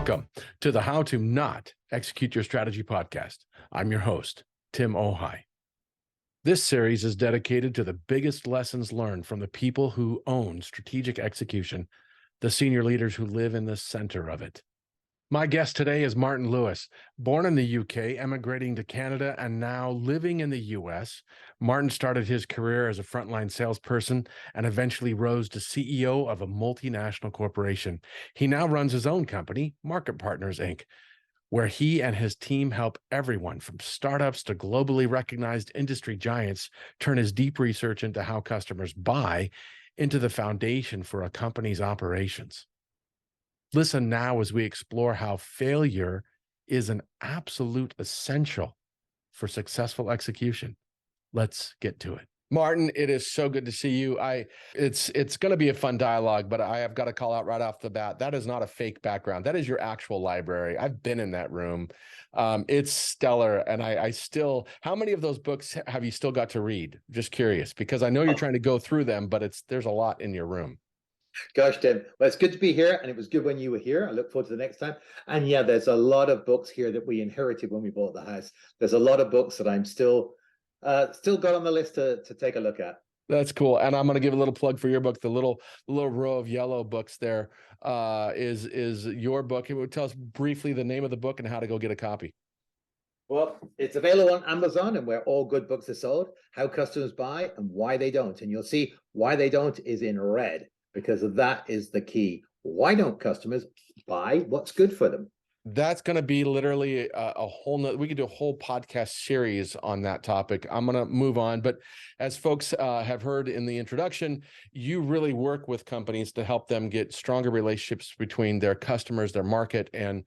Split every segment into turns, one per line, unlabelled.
Welcome to the How to Not Execute Your Strategy podcast. I'm your host, Tim Ojai. This series is dedicated to the biggest lessons learned from the people who own strategic execution, the senior leaders who live in the center of it. My guest today is Martyn Lewis. Born in the UK, emigrating to Canada, and now living in the US, Martyn started his career as a frontline salesperson and eventually rose to CEO of a multinational corporation. He now runs his own company, Market Partners, Inc., where he and his team help everyone from startups to globally recognized industry giants turn his deep research into how customers buy into the foundation for a company's operations. Listen now as we explore how failure is an absolute essential for successful execution. Let's get to it. Martyn, it is so good to see you. It's going to be a fun dialogue, but I have got to call out right off the bat, that is not a fake background. That is your actual library. I've been in that room. It's stellar. And I still, how many of those books have you still got to read? Just curious, because I know you're trying to go through them, but there's a lot in your room.
Gosh, Tim, well, it's good to be here, and it was good when you were here. I look forward to the next time. And yeah, there's a lot of books here that we inherited when we bought the house. There's a lot of books that I'm still got on the list to take a look at.
That's cool. And I'm going to give a little plug for your book. The little row of yellow books there is your book. It would tell us briefly the name of the book and how to go get a copy.
Well, it's available on Amazon and where all good books are sold, How Customers Buy and Why They Don't. And you'll see why they don't is in red, because that is the key. Why don't customers buy what's good for them?
That's going to be literally a whole we could do a whole podcast series on that topic. I'm going to move on. But as folks have heard in the introduction, you really work with companies to help them get stronger relationships between their customers, their market, and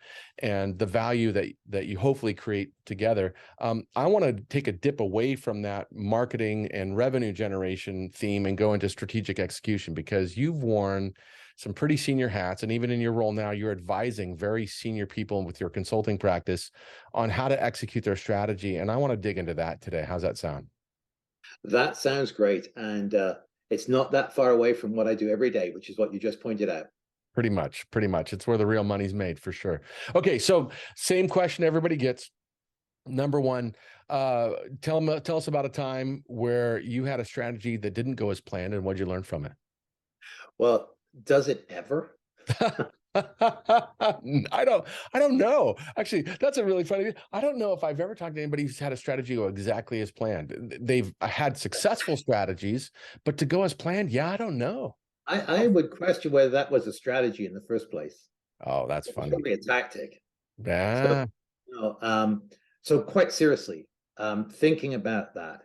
the value that you hopefully create together. I want to take a dip away from that marketing and revenue generation theme and go into strategic execution, because you've worn some pretty senior hats. And even in your role now, you're advising very senior people with your consulting practice on how to execute their strategy. And I want to dig into that today. How's that sound?
That sounds great. And it's not that far away from what I do every day, which is what you just pointed out.
Pretty much. It's where the real money's made, for sure. Okay, so same question everybody gets. Number one, tell us about a time where you had a strategy that didn't go as planned, and what did you learn from it?
Well, does it ever?
I don't know. Actually, that's a really funny. I don't know if I've ever talked to anybody who's had a strategy go exactly as planned. They've had successful strategies, but to go as planned, yeah, I don't know.
I would question whether that was a strategy in the first place.
Oh, that's funny.
Probably a tactic.
Yeah.
So quite seriously, thinking about that,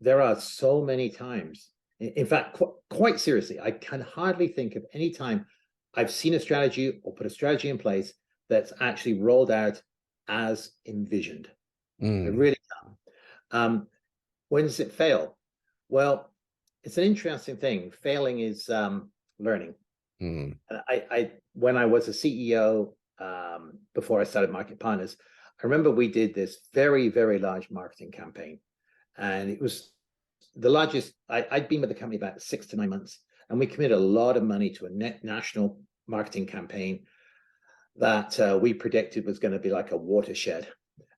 there are so many times. In fact, quite seriously, I can hardly think of any time I've seen a strategy or put a strategy in place that's actually rolled out as envisioned. I really can't. When does it fail? Well, it's an interesting thing. Failing is learning. I when I was a CEO before I started Market Partners, I remember we did this very, very large marketing campaign, and it was the largest. I'd been with the company about 6 to 9 months, and we committed a lot of money to a national marketing campaign that we predicted was going to be like a watershed.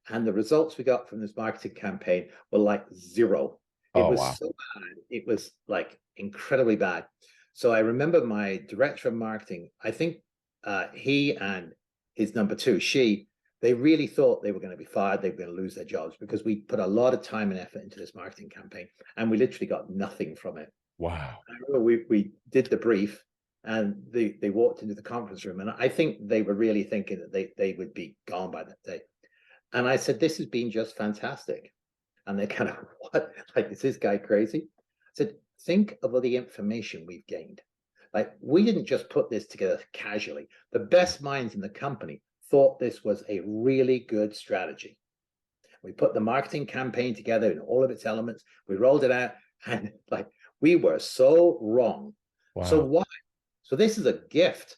And the results we got from this marketing campaign were like zero. It was so bad. It was like incredibly bad. So I remember my director of marketing, I think he and his number two, they really thought they were going to be fired. They were going to lose their jobs because we put a lot of time and effort into this marketing campaign, and we literally got nothing from it.
Wow.
I remember we did the brief, and they walked into the conference room, and I think they were really thinking that they would be gone by that day. And I said, this has been just fantastic. And they're kind of, what? Like, is this guy crazy? I said, think of all the information we've gained. Like, we didn't just put this together casually. The best minds in the company thought this was a really good strategy. We put the marketing campaign together in all of its elements. We rolled it out, and like, we were so wrong. Wow. So why? So this is a gift,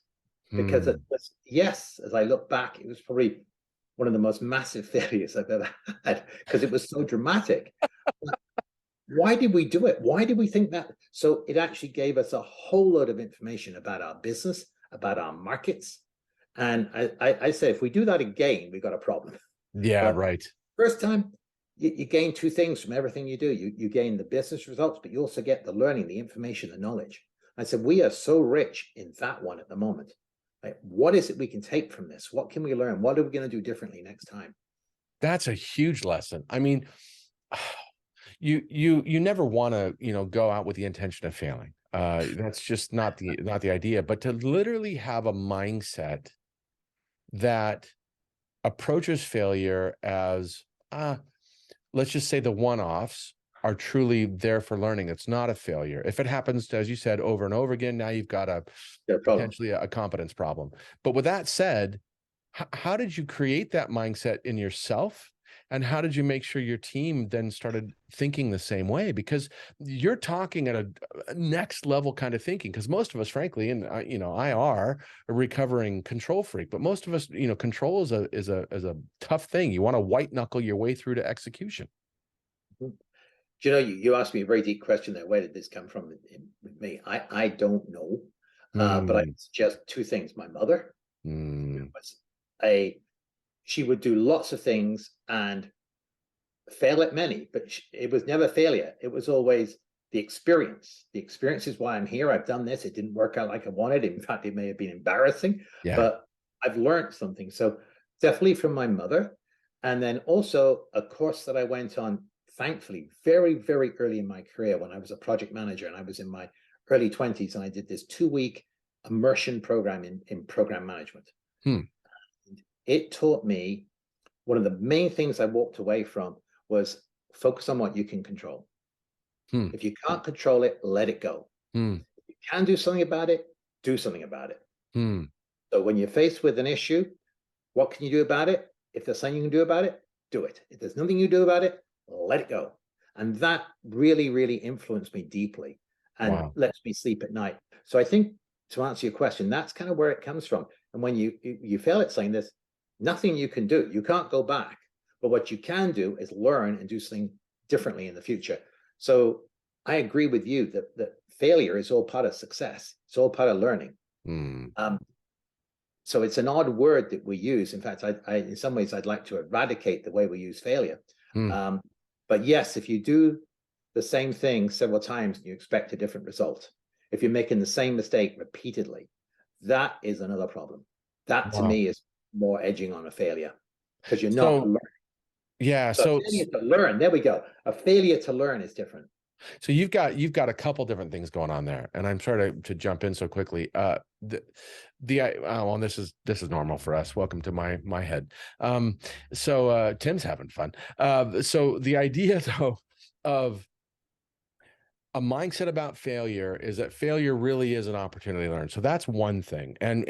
because it was, yes, as I look back, it was probably one of the most massive failures I've ever had, because it was so dramatic. Why did we do it? Why did we think that? So it actually gave us a whole load of information about our business, about our markets, And I say, if we do that again, we got a problem.
Yeah,
But
right.
first time, you gain two things from everything you do. You gain the business results, but you also get the learning, the information, the knowledge. I said, we are so rich in that one at the moment. Like, what is it we can take from this? What can we learn? What are we going to do differently next time?
That's a huge lesson. I mean, you never want to, go out with the intention of failing. That's just not the idea. But to literally have a mindset that approaches failure as, let's just say the one-offs are truly there for learning. It's not a failure. If it happens to, as you said, over and over again, now you've got potentially a competence problem. But with that said, how did you create that mindset in yourself? And how did you make sure your team then started thinking the same way? Because you're talking at a next level kind of thinking, because most of us, frankly, and I are a recovering control freak, but most of us, control is a tough thing. You want to white knuckle your way through to execution.
Do you know, you asked me a very deep question there. Where did this come from with me? I don't know. But I suggest two things. My mother was she would do lots of things and fail at many, but it was never failure. It was always the experience. The experience is why I'm here. I've done this. It didn't work out like I wanted. In fact, it may have been embarrassing, but I've learned something. So definitely from my mother. And then also a course that I went on, thankfully, very, very early in my career when I was a project manager and I was in my early 20s, and I did this 2-week immersion program in program management. It taught me one of the main things I walked away from was focus on what you can control. If you can't control it, let it go. If you can do something about it, do something about it. So when you're faced with an issue, what can you do about it? If there's something you can do about it, do it. If there's nothing you do about it, let it go. And that really, really influenced me deeply and lets me sleep at night. So I think, to answer your question, that's kind of where it comes from. And when you fail at saying there's nothing you can do, you can't go back. But what you can do is learn and do something differently in the future. So I agree with you that failure is all part of success. It's all part of learning. So it's an odd word that we use. In fact, I in some ways, I'd like to eradicate the way we use failure. But yes, if you do the same thing several times and you expect a different result, if you're making the same mistake repeatedly, that is another problem. That to me is more edging on a failure, because you're not learning.
Yeah.
So a failure to learn, there we go. A failure to learn is different.
So you've got a couple different things going on there, and I'm sorry to jump in so quickly. Well, this is normal for us. Welcome to my head. So Tim's having fun. So the idea though of a mindset about failure is that failure really is an opportunity to learn. So that's one thing. And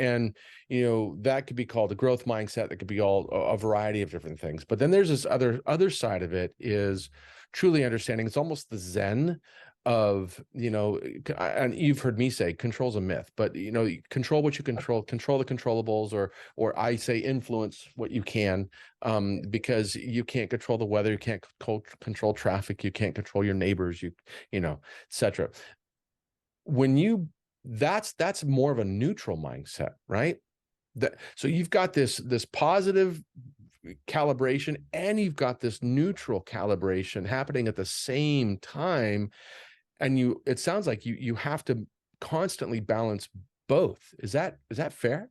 that could be called a growth mindset. That could be all a variety of different things. But then there's this other side of it is truly understanding. It's almost the Zen of, and you've heard me say control's a myth, but control what you control the controllables, or I say influence what you can, because you can't control the weather, you can't control traffic, you can't control your neighbors, etc. That's more of a neutral mindset, right? So you've got this positive calibration and you've got this neutral calibration happening at the same time, and it sounds like you have to constantly balance both. Is that fair?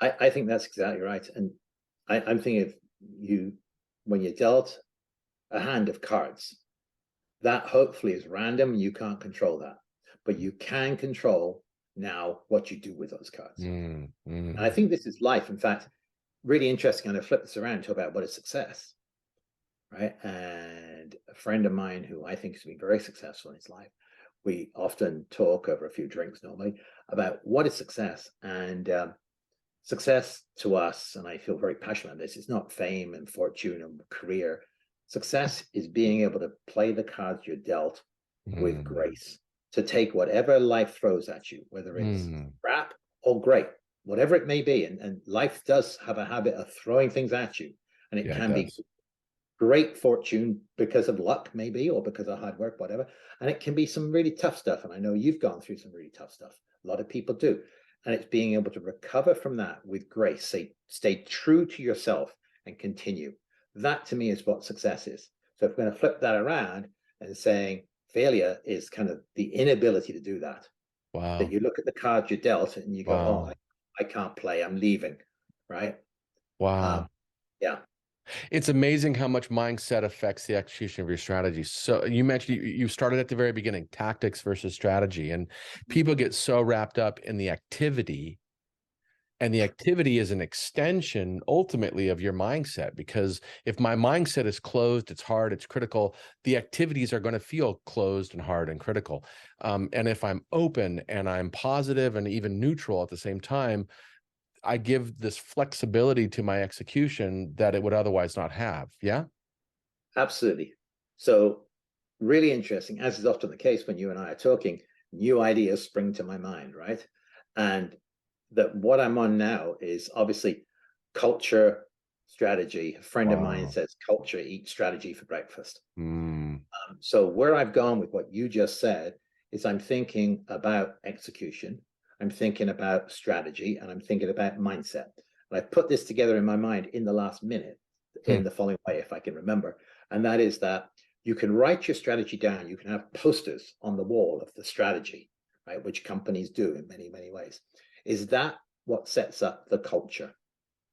I think that's exactly right. And I'm thinking of when you're dealt a hand of cards, that hopefully is random. You can't control that, but you can control now what you do with those cards. And I think this is life. In fact, really interesting. I'm going to flip this around to about what is success, right? And a friend of mine who I think has been very successful in his life, we often talk over a few drinks normally about what is success. And success to us, and I feel very passionate about this, is not fame and fortune and career. Success is being able to play the cards you're dealt with grace, to take whatever life throws at you, whether it's crap or great, whatever it may be. And life does have a habit of throwing things at you. And it can be great fortune because of luck, maybe, or because of hard work, whatever. And it can be some really tough stuff. And I know you've gone through some really tough stuff. A lot of people do. And it's being able to recover from that with grace. Stay true to yourself and continue. That to me is what success is. So if we're going to flip that around and saying failure is kind of the inability to do that, that
Wow.
you look at the cards you're dealt and you go, oh,
Wow.
I can't play, I'm leaving, right?
Wow.
Yeah.
It's amazing how much mindset affects the execution of your strategy. So you mentioned you started at the very beginning, tactics versus strategy, and people get so wrapped up in the activity, and the activity is an extension ultimately of your mindset, because if my mindset is closed, it's hard, it's critical, the activities are going to feel closed and hard and critical. And if I'm open and I'm positive and even neutral at the same time, I give this flexibility to my execution that it would otherwise not have. Yeah.
Absolutely. So really interesting, as is often the case when you and I are talking, new ideas spring to my mind, right? And that what I'm on now is obviously culture strategy. A friend of mine
Wow.
says culture eats strategy for breakfast.
Mm,
So where I've gone with what you just said is I'm thinking about execution, I'm thinking about strategy, and I'm thinking about mindset. And I've put this together in my mind in the last minute
hmm.
in the following way, if I can remember. And that is that you can write your strategy down. You can have posters on the wall of the strategy, right? Which companies do in many, many ways. Is that what sets up the culture?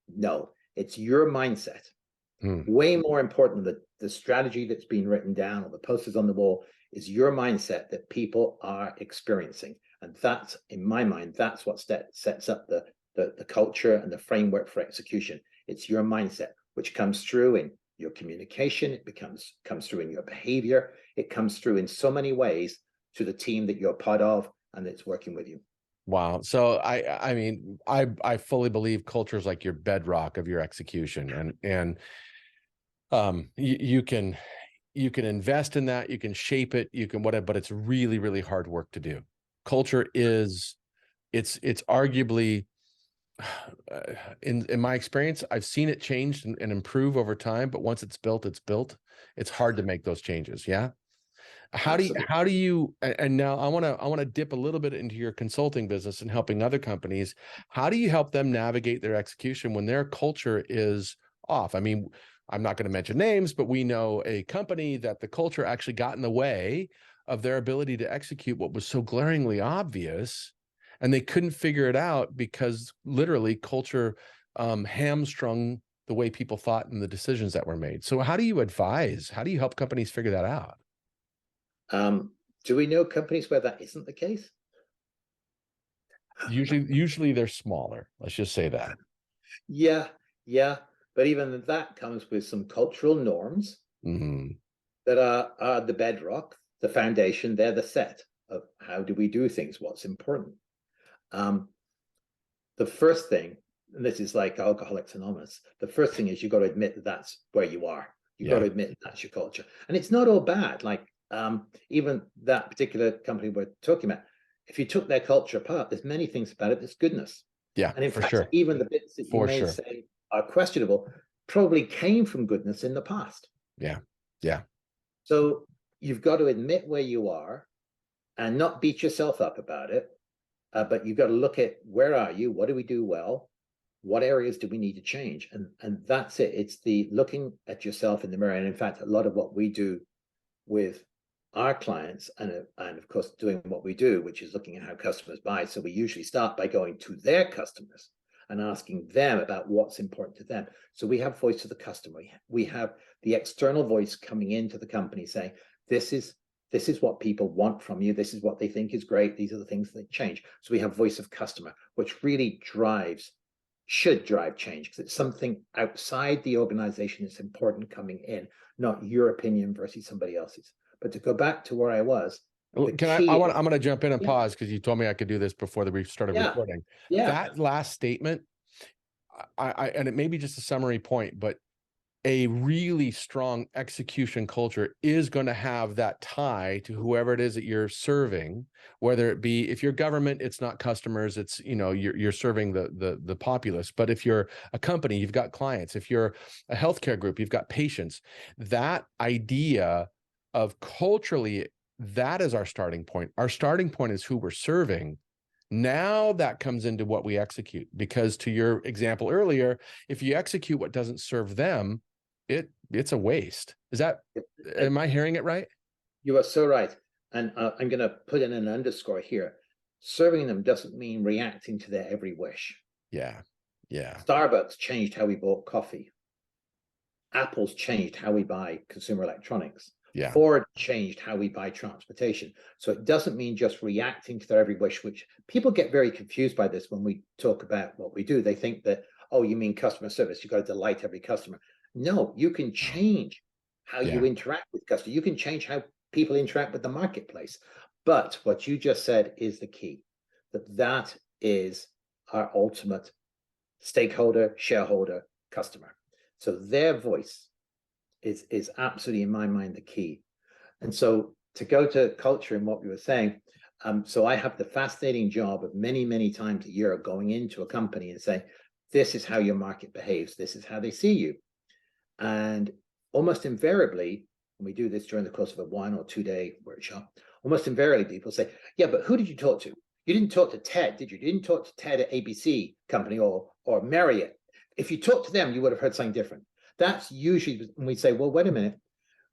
No, it's your mindset.
Hmm.
Way more important than the strategy that's been written down or the posters on the wall is your mindset that people are experiencing. And that's, in my mind, that's what sets up the culture and the framework for execution. It's your mindset, which comes through in your communication, it comes through in your behavior, it comes through in so many ways to the team that you're part of and that's working with you.
Wow. So I mean, I fully believe culture is like your bedrock of your execution, and you can invest in that, you can shape it, you can whatever, but it's really, really hard work to do. Culture is, it's arguably, in my experience, I've seen it change and improve over time, but once it's built, it's built. It's hard to make those changes. Yeah.
Absolutely.
How do you, and now I want to dip a little bit into your consulting business and helping other companies. How do you help them navigate their execution when their culture is off? I mean, I'm not going to mention names, but we know a company that the culture actually got in the way of their ability to execute what was so glaringly obvious, and they couldn't figure it out because literally culture hamstrung the way people thought and the decisions that were made. So how do you advise? How do you help companies figure that out?
Um, do we know companies where that isn't the case?
Usually they're smaller. Let's just say that.
Yeah, yeah. But even that comes with some cultural norms
Hmm.
that are the bedrock, the foundation, they're the set of how do we do things, what's important. Um, the first thing, and this is like Alcoholics Anonymous, the first thing is you've got to admit that that's where you are. You've got
Yeah.
to admit that that's your culture. And it's not all bad. Like even that particular company we're talking about, if you took their culture apart, there's many things about it that's goodness.
Yeah,
And in
for
fact,
sure.
even the bits that you
For
may
sure.
say are questionable probably came from goodness in the past.
Yeah. Yeah.
So you've got to admit where you are and not beat yourself up about it. But you've got to look at where are you? What do we do well? What areas do we need to change? And that's it. It's the looking at yourself in the mirror. And in fact, a lot of what we do with our clients and of course doing what we do, which is looking at how customers buy. So we usually start by going to their customers and asking them about what's important to them. So we have voice of the customer. We have the external voice coming into the company saying, this is what people want from you. This is what they think is great. These are the things that change. So we have voice of customer, which really should drive change because it's something outside the organization that's important coming in, not your opinion versus somebody else's. But to go back to where I was, the
Can
key is,
I'm going to jump in and
yeah,
pause because you told me I could do this before we started
yeah,
recording.
yeah.
That last statement, and it may be just a summary point, but a really strong execution culture is going to have that tie to whoever it is that you're serving, whether it be, if you're government, it's not customers, it's, you're serving the populace. But if you're a company, you've got clients. If you're a healthcare group, you've got patients. That idea of culturally, that is our starting point. Our starting point is who we're serving, Now that comes into what we execute, because to your example earlier, if you execute what doesn't serve them, it's a waste. Am I hearing it right?
You are so right. And I'm going to put in an underscore here. Serving them doesn't mean reacting to their every wish.
Yeah. Yeah.
Starbucks changed how we bought coffee. Apple's changed how we buy consumer electronics.
Yeah.
Ford changed how we buy transportation. So it doesn't mean just reacting to their every wish, which people get very confused by this when we talk about what we do. They think that, oh, you mean customer service, you've got to delight every customer. No, you can change how you interact with customers. You can change how people interact with the marketplace. But what you just said is the key, that is our ultimate stakeholder, shareholder, customer. So their voice is absolutely, in my mind, the key. And so to go to culture and what we were saying, so I have the fascinating job of many, many times a year of going into a company and saying, this is how your market behaves. This is how they see you. And almost invariably, when we do this during the course of a 1 or 2 day workshop, almost invariably people say, yeah, but who did you talk to? You didn't talk to Ted, did you? You didn't talk to Ted at ABC company or Marriott. If you talked to them, you would have heard something different. That's usually when we say, well, wait a minute.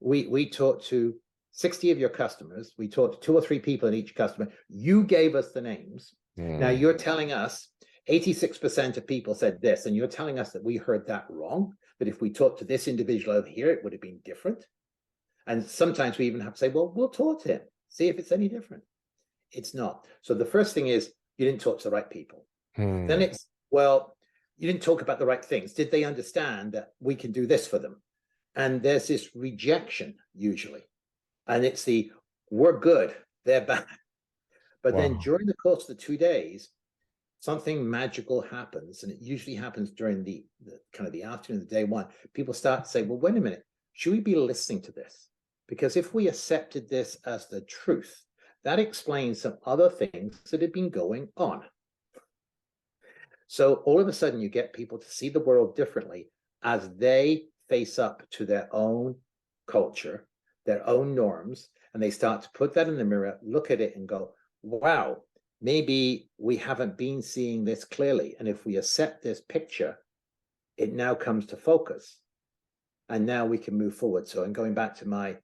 We talked to 60 of your customers. We talked to 2 or 3 people in each customer. You gave us the names. Now you're telling us 86% of people said this, and you're telling us that we heard that wrong, that if we talked to this individual over here, it would have been different. And sometimes we even have to say, well, we'll talk to him, see if it's any different. It's not. So the first thing is, you didn't talk to the right people. Then it's, well, you didn't talk about the right things. Did they understand that we can do this for them? And there's this rejection usually. And it's the, we're good, they're bad. But then during the course of the 2 days, something magical happens. And it usually happens during the kind of the afternoon of the day one. People start to say, well, wait a minute, should we be listening to this? Because if we accepted this as the truth, that explains some other things that have been going on. So all of a sudden you get people to see the world differently as they face up to their own culture, their own norms, and they start to put that in the mirror, look at it and go, wow, maybe we haven't been seeing this clearly. And if we accept this picture, it now comes to focus. And now we can move forward. So I'm going back to my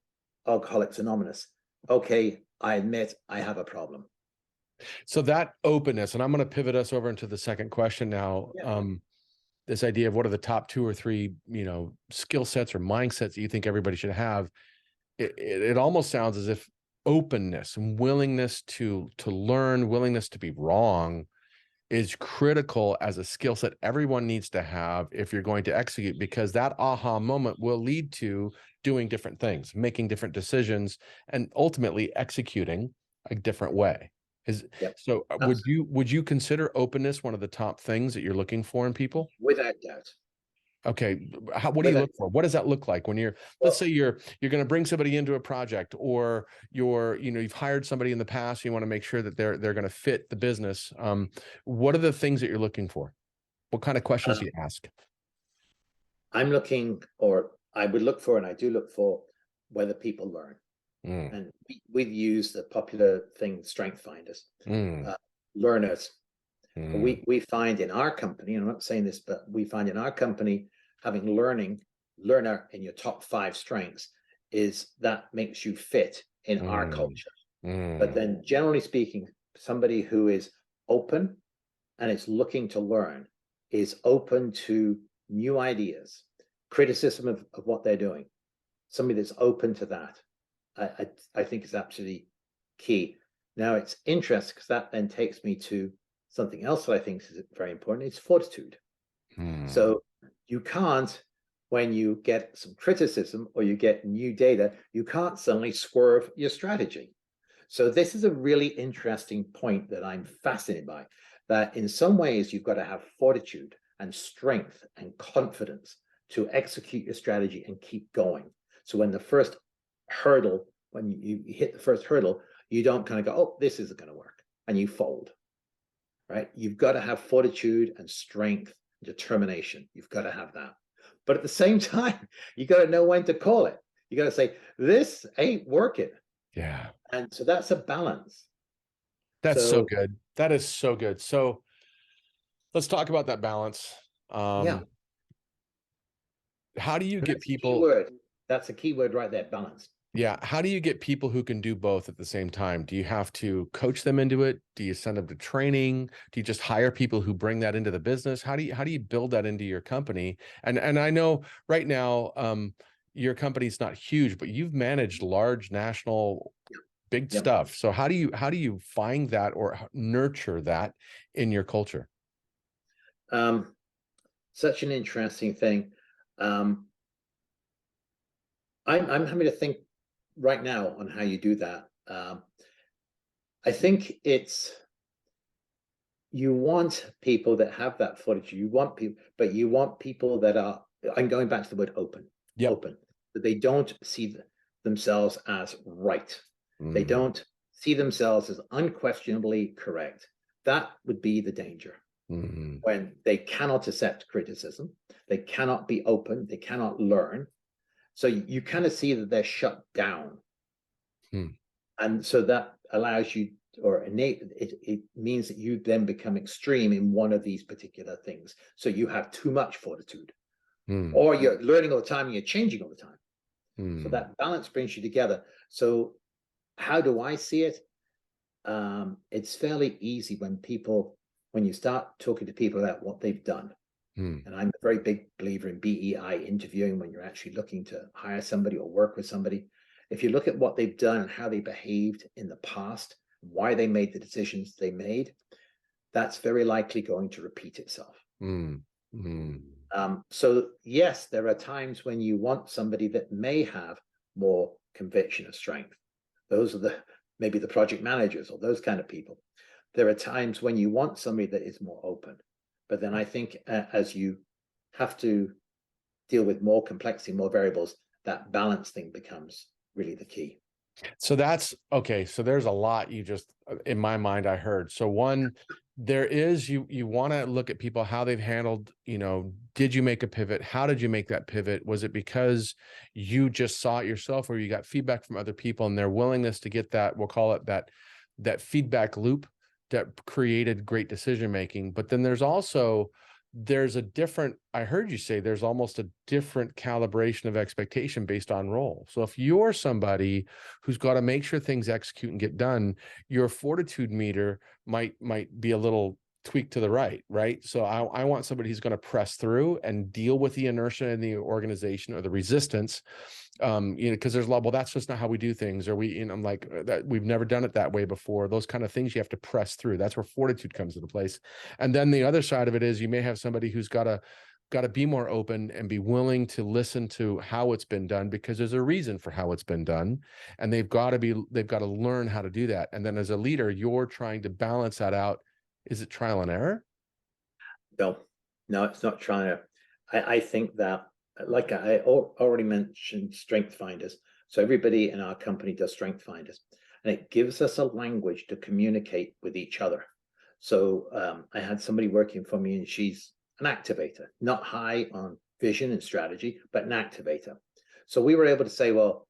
Alcoholics Anonymous. Okay, I admit I have a problem.
So that openness, and I'm going to pivot us over into the second question now.
Yeah.
This idea of what are the top 2 or 3, skill sets or mindsets that you think everybody should have. It almost sounds as if openness and willingness to learn, willingness to be wrong is critical as a skill set everyone needs to have if you're going to execute, because that aha moment will lead to doing different things, making different decisions, and ultimately executing a different way. So would you consider openness one of the top things that you're looking for in people?
Without doubt.
Okay. What do you look for? What does that look like when let's say you're going to bring somebody into a project, or you've hired somebody in the past, you want to make sure that they're going to fit the business. What are the things that you're looking for? What kind of questions do you ask?
I'm looking, or I would look for, and I do look for, whether people learn. And we've used the popular thing, Strength Finders, learners. We find in our company, and I'm not saying this, but we find in our company, having learner in your top 5 strengths is that makes you fit in our culture. But then generally speaking, somebody who is open and is looking to learn, is open to new ideas, criticism of what they're doing. Somebody that's open to that, I think is absolutely key. Now it's interesting because that then takes me to something else that I think is very important. It's fortitude. So you can't, when you get some criticism or you get new data, you can't suddenly swerve your strategy. So this is a really interesting point that I'm fascinated by, that in some ways you've got to have fortitude and strength and confidence to execute your strategy and keep going. So when the first hurdle, when you hit the first hurdle, you don't kind of go, oh, this isn't going to work, and you fold, right? You've got to have fortitude and strength, determination. You've got to have that. But at the same time, you got to know when to call it. You got to say, this ain't working.
Yeah.
And so that's a balance.
That's so
So
good. That is so good. So let's talk about that balance.
yeah,
How do you
and
get
that's a key
people?
word. That's a key word right there, balance.
Yeah. How do you get people who can do both at the same time? Do you have to coach them into it? Do you send them to training? Do you just hire people who bring that into the business? How do you build that into your company? And I know right now, your company's not huge, but you've managed large national big
Yep.
stuff. So how do you find that or nurture that in your culture?
Um, Such an interesting thing. Um, I'm having to think right now on how you do that. I think it's you want people that have that fortitude. You want people, but you want people that are. I'm going back to the word open,
Yep.
open. That they don't see themselves as right. They
Mm,
don't see themselves as unquestionably correct. That would be the danger
mm,
when they cannot accept criticism, they cannot be open, they cannot learn. So you kind of see that they're shut down.
mm,
And so that allows you, or it means that you then become extreme in one of these particular things. So you have too much fortitude,
mm,
or you're learning all the time and you're changing all the time. So
mm.
that balance brings you together. So how do I see it? It's fairly easy when you start talking to people about what they've done.
Hmm.
And I'm a very big believer in BEI interviewing when you're actually looking to hire somebody or work with somebody. If you look at what they've done and how they behaved in the past, why they made the decisions they made, that's very likely going to repeat itself.
Mm, mm,
So, yes, there are times when you want somebody that may have more conviction or strength. Those are maybe the project managers or those kind of people. There are times when you want somebody that is more open. But then I think as you have to deal with more complexity, more variables, that balance thing becomes really the key.
So that's okay. So there's a lot you just in my mind I heard. So one, there is you want to look at people how they've handled, did you make a pivot? How did you make that pivot? Was it because you just saw it yourself or you got feedback from other people and their willingness to get that, we'll call it that feedback loop that created great decision making. But then there's a different, I heard you say there's almost a different calibration of expectation based on role. So if you're somebody who's got to make sure things execute and get done, your fortitude meter might be a little tweaked to the right? So I want somebody who's going to press through and deal with the inertia in the organization or the resistance, because there's a lot, well, that's just not how we do things, or I'm like, that we've never done it that way before. Those kind of things you have to press through. That's where fortitude comes into place. And then the other side of it is you may have somebody who's got to be more open and be willing to listen to how it's been done, because there's a reason for how it's been done, and they've got to learn how to do that. And then as a leader, you're trying to balance that out. Is it trial and error?
No, no, it's not trying to. I think that, like I already mentioned, strength finders. So everybody in our company does strength finders, and it gives us a language to communicate with each other. So I had somebody working for me, and she's an activator, not high on vision and strategy, but an activator. So we were able to say, well,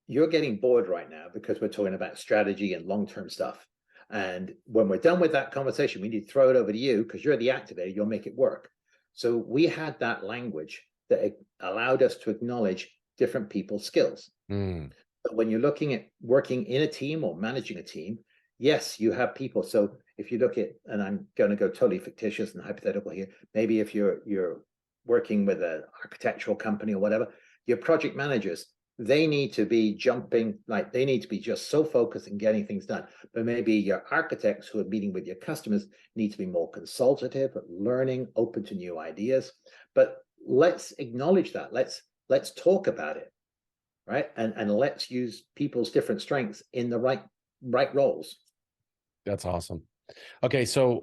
you're getting bored right now because we're talking about strategy and long-term stuff. And when we're done with that conversation, we need to throw it over to you because you're the activator, you'll make it work. So we had that language that allowed us to acknowledge different people's skills.
Mm,
But when you're looking at working in a team or managing a team, yes, you have people. So if you look at, and I'm going to go totally fictitious and hypothetical here, maybe if you're working with an architectural company or whatever, your project managers, they need to be jumping, like they need to be just so focused in getting things done. But maybe your architects who are meeting with your customers need to be more consultative, learning, open to new ideas. But let's acknowledge that. Let's talk about it, right? And let's use people's different strengths in the right roles.
that's awesome. Okay, so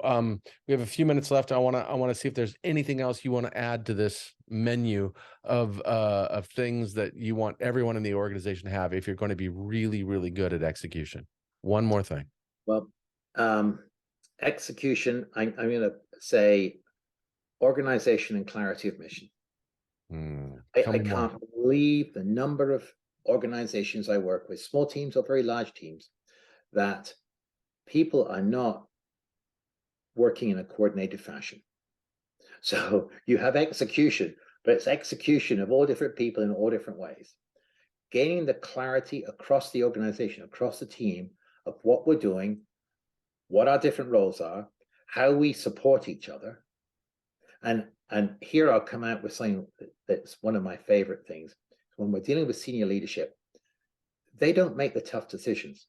we have a few minutes left. I want to see if there's anything else you want to add to this menu of things that you want everyone in the organization to have if you're going to be really, really good at execution. One more thing.
Well, execution, I'm going to say organization and clarity of mission. I
Come on.
can't believe the number of organizations I work with, small teams or very large teams, that people are not working in a coordinated fashion. So you have execution, but it's execution of all different people in all different ways. Gaining the clarity across the organization, across the team of what we're doing, what our different roles are, how we support each other. And here I'll come out with something that's one of my favorite things. When we're dealing with senior leadership, they don't make the tough decisions.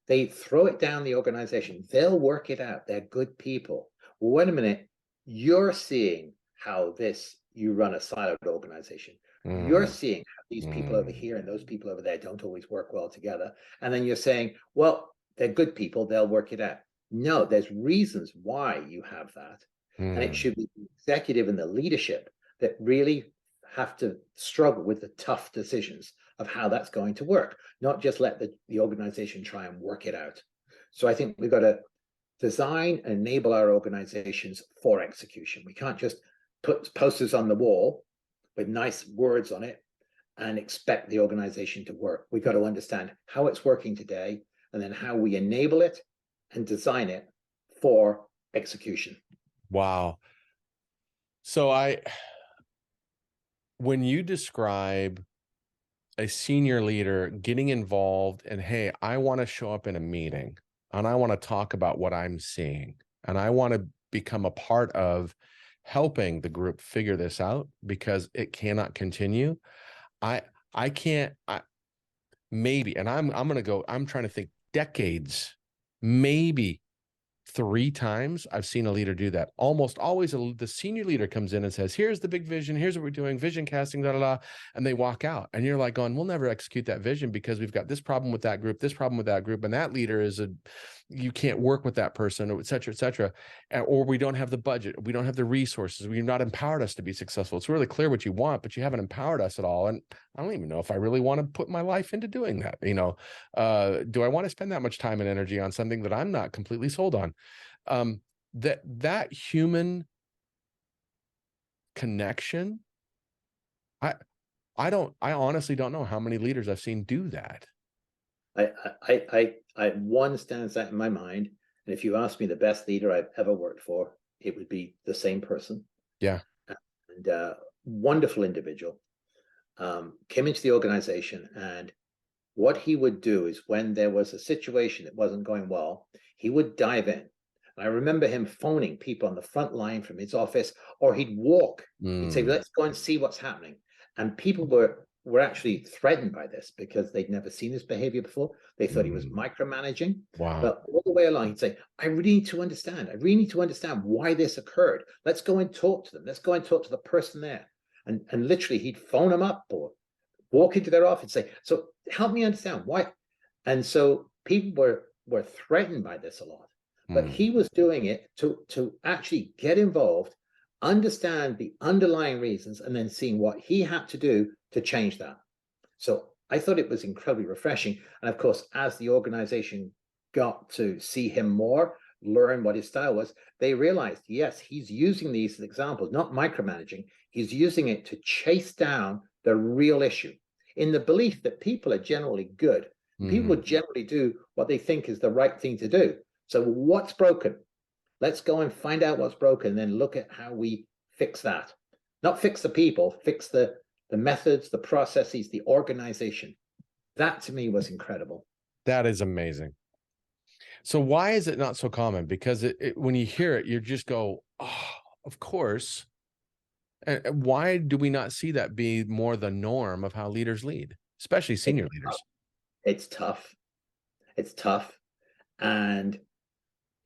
They throw it down the organization. They'll work it out. They're good people. Well, wait a minute. You're seeing how you run a siloed organization. You're seeing how these people over here and those people over there don't always work well together. And then you're saying, well, they're good people. They'll work it out. No, there's reasons why you have that. And it should be the executive and the leadership that really have to struggle with the tough decisions of how that's going to work, not just let the organization try and work it out. So I think we've got to design and enable our organizations for execution. We can't just put posters on the wall with nice words on it and expect the organization to work. We've got to understand how it's working today and then how we enable it and design it for execution.
Wow. So when you describe a senior leader getting involved and, hey, I want to show up in a meeting and I want to talk about what I'm seeing and I want to become a part of helping the group figure this out because it cannot continue. Maybe, and I'm trying to think decades, maybe 3 times I've seen a leader do that. Almost always the senior leader comes in and says, here's the big vision. Here's what we're doing, vision casting, da, da, da. And they walk out and you're like going, we'll never execute that vision because we've got this problem with that group, this problem with that group. And that leader you can't work with that person, or et cetera, et cetera. Or we don't have the budget. We don't have the resources. We've not empowered us to be successful. It's really clear what you want, but you haven't empowered us at all. And I don't even know if I really want to put my life into doing that. Do I want to spend that much time and energy on something that I'm not completely sold on? That human connection, I honestly don't know how many leaders I've seen do that.
One stands out in my mind, and if you ask me the best leader I've ever worked for, it would be the same person.
Yeah.
And wonderful individual, came into the organization, and what he would do is when there was a situation that wasn't going well, he would dive in. And I remember him phoning people on the front line from his office, or he'd walk. He'd say, let's go and see what's happening. And people were actually threatened by this because they'd never seen this behavior before. They thought he was micromanaging.
Wow.
But all the way along, he'd say, I really need to understand. I really need to understand why this occurred. Let's go and talk to them. Let's go and talk to the person there. And literally, he'd phone them up or walk into their office and say, so help me understand why. And so people were threatened by this a lot. But he was doing it to actually get involved, understand the underlying reasons, and then seeing what he had to do to change that. So I thought it was incredibly refreshing. And of course, as the organization got to see him more, learn what his style was, they realized, yes, he's using these as examples, not micromanaging. He's using it to chase down the real issue in the belief that people are generally good. People generally do what they think is the right thing to do. So what's broken? Let's go and find out what's broken, and then look at how we fix that. Not fix the people, fix the methods, the processes, the organization. That to me was incredible.
That is amazing. So why is it not so common? Because when you hear it, you just go, oh, of course. And why do we not see that be more the norm of how leaders lead, especially senior leaders?
It's tough. It's tough. And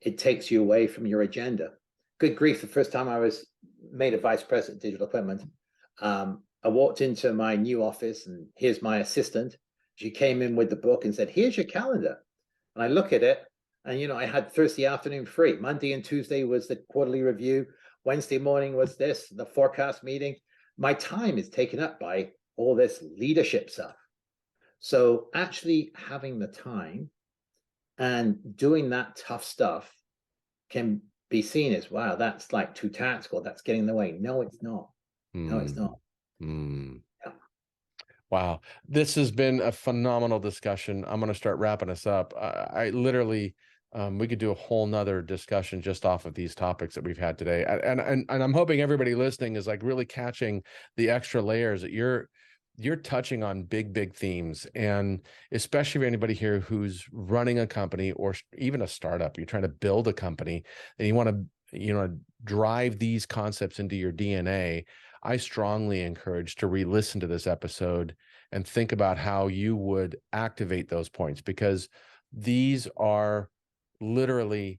it takes you away from your agenda. Good grief, the first time I was made a vice president of digital equipment, I walked into my new office and here's my assistant. She came in with the book and said, here's your calendar. And I look at it and, I had Thursday afternoon free. Monday and Tuesday was the quarterly review. Wednesday morning was the forecast meeting. My time is taken up by all this leadership stuff. So actually having the time and doing that tough stuff can be seen as, wow, that's like too tactical. That's getting in the way. No, it's not. No, it's not.
Yeah. Wow. This has been a phenomenal discussion. I'm going to start wrapping us up. I literally, We could do a whole nother discussion just off of these topics that we've had today. And I'm hoping everybody listening is like really catching the extra layers that you're touching on big themes. And especially for anybody here who's running a company or even a startup, you're trying to build a company and you want to, drive these concepts into your DNA. I strongly encourage to re-listen to this episode and think about how you would activate those points, because these are literally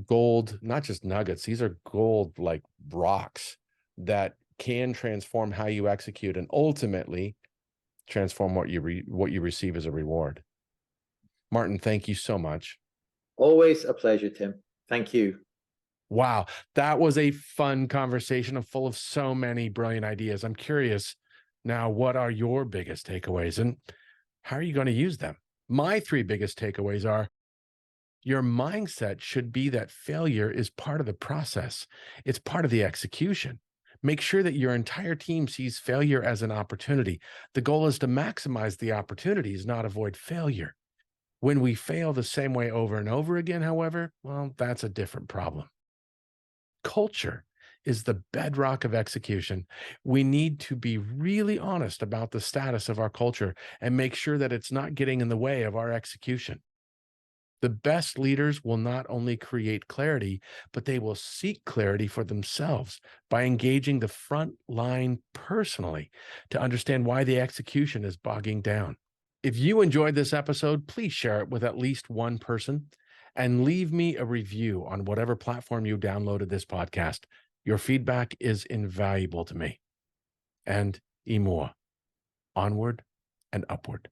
gold, not just nuggets. These are gold like rocks that can transform how you execute and ultimately transform what you receive as a reward. Martyn, thank you so much.
Always a pleasure, Tim. Thank you.
Wow, that was a fun conversation and full of so many brilliant ideas. I'm curious now, what are your biggest takeaways and how are you going to use them? My 3 biggest takeaways are: your mindset should be that failure is part of the process. It's part of the execution. Make sure that your entire team sees failure as an opportunity. The goal is to maximize the opportunities, not avoid failure. When we fail the same way over and over again, however, well, that's a different problem. Culture is the bedrock of execution. We need to be really honest about the status of our culture and make sure that it's not getting in the way of our execution. The best leaders will not only create clarity, but they will seek clarity for themselves by engaging the front line personally to understand why the execution is bogging down. If you enjoyed this episode, please share it with at least one person and leave me a review on whatever platform you downloaded this podcast. Your feedback is invaluable to me. And Imua, onward and upward.